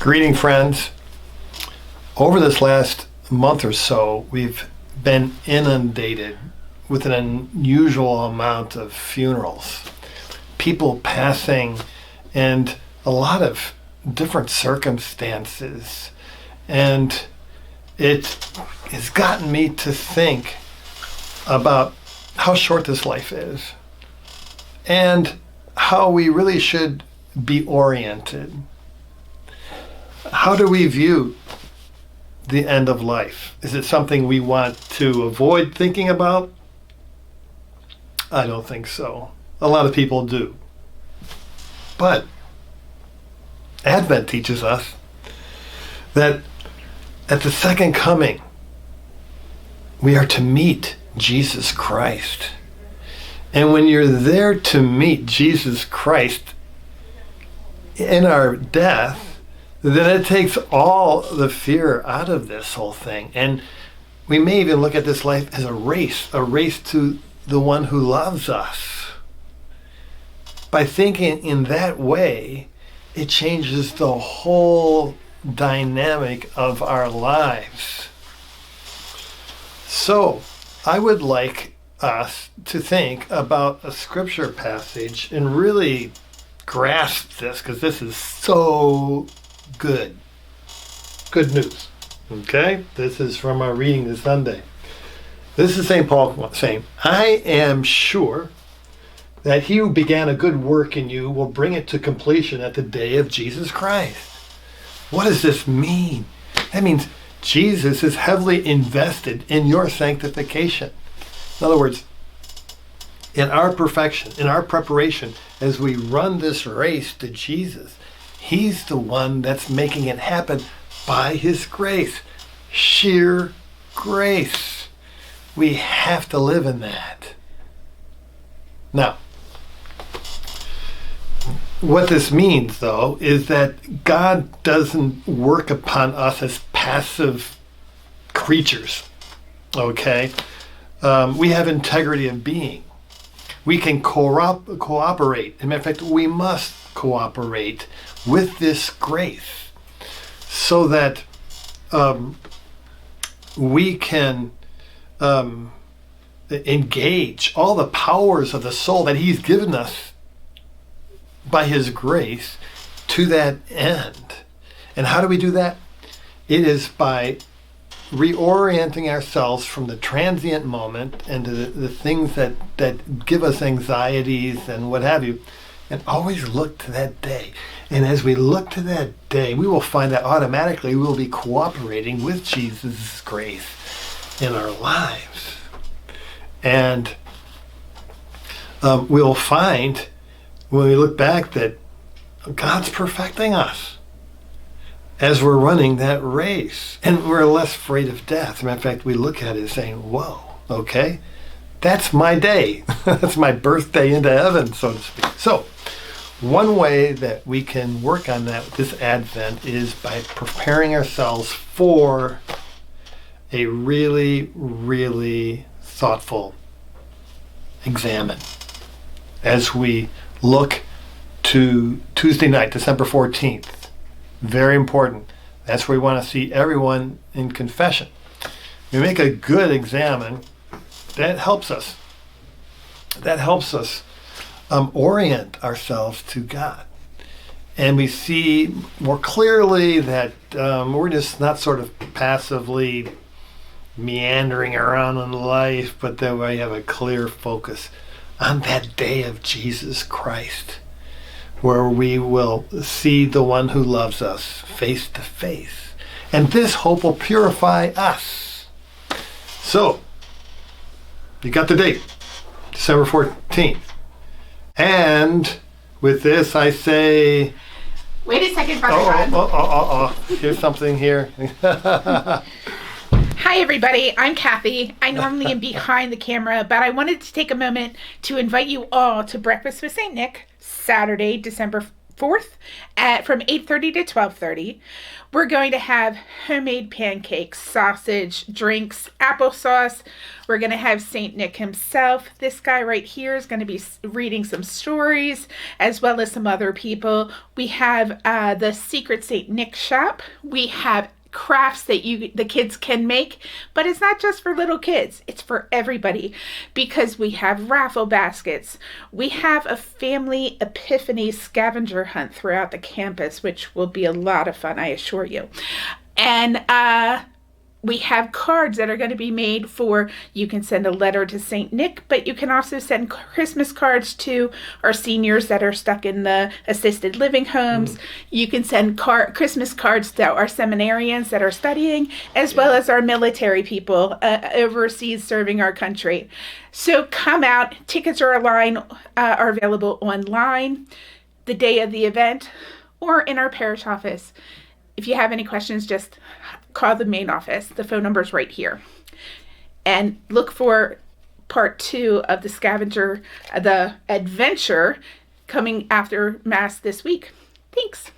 Greeting, friends. Over this last month or so, we've been inundated with an unusual amount of funerals. People passing and a lot of different circumstances. And it has gotten me to think about how short this life is and how we really should be oriented. How do we view the end of life? Is it something we want to avoid thinking about? I don't think so. A lot of people do. But Advent teaches us that at the second coming, we are to meet Jesus Christ. And when you're there to meet Jesus Christ in our death, then it takes all the fear out of this whole thing. And we may even look at this life as a race to the one who loves us. By thinking in that way, it changes the whole dynamic of our lives. So, I would like us to think about a scripture passage and really grasp this, because this is so good. Good news. Okay? This is from our reading this Sunday. This is St. Paul saying, I am sure that he who began a good work in you will bring it to completion at the day of Jesus Christ. What does this mean? That means Jesus is heavily invested in your sanctification. In other words, in our perfection, in our preparation, as we run this race to Jesus, he's the one that's making it happen by his grace. Sheer grace. We have to live in that. Now, what this means, though, is that God doesn't work upon us as passive creatures, okay? We have integrity of being. We can cooperate. As a matter of fact, we must cooperate with this grace so that we can engage all the powers of the soul that he's given us by his grace to that end. And how do we do that? It is by reorienting ourselves from the transient moment and to the things that give us anxieties and what have you, and always look to that day. And as we look to that day, we will find that automatically we will be cooperating with Jesus' grace in our lives. And we'll find when we look back that God's perfecting us as we're running that race. And we're less afraid of death. As a matter of fact, we look at it saying, whoa, okay, that's my day. That's my birthday into heaven, so to speak. So, one way that we can work on that with this Advent is by preparing ourselves for a really, really thoughtful examine as we look to Tuesday night, December 14th. Very important. That's where we want to see everyone in confession. We make a good examine. That helps us. That helps us orient ourselves to God. And we see more clearly that we're just not sort of passively meandering around in life, but that we have a clear focus on that day of Jesus Christ, where we will see the one who loves us face to face. And this hope will purify us. So, you got the date, December 14th. And with this, I say... Wait a second, Brother Rod. Here's something here. Hi, everybody. I'm Kathy. I normally am behind the camera, but I wanted to take a moment to invite you all to Breakfast with St. Nick, Saturday, December 4th from 8:30 to 12:30. We're going to have homemade pancakes, sausage, drinks, applesauce. We're going to have St. Nick himself. This guy right here is going to be reading some stories, as well as some other people. We have the Secret St. Nick shop. We have crafts that the kids can make, but it's not just for little kids, it's for everybody, because we have raffle baskets. We have a family epiphany scavenger hunt throughout the campus, which will be a lot of fun, I assure you. And we have cards that are going to be made for, you can send a letter to St. Nick, but you can also send Christmas cards to our seniors that are stuck in the assisted living homes. You can send Christmas cards to our seminarians that are studying, as well as our military people overseas serving our country. So come out. Tickets are available online the day of the event or in our parish office. If you have any questions, just call the main office. The phone number is right here. And look for part 2 of the adventure coming after Mass this week. Thanks.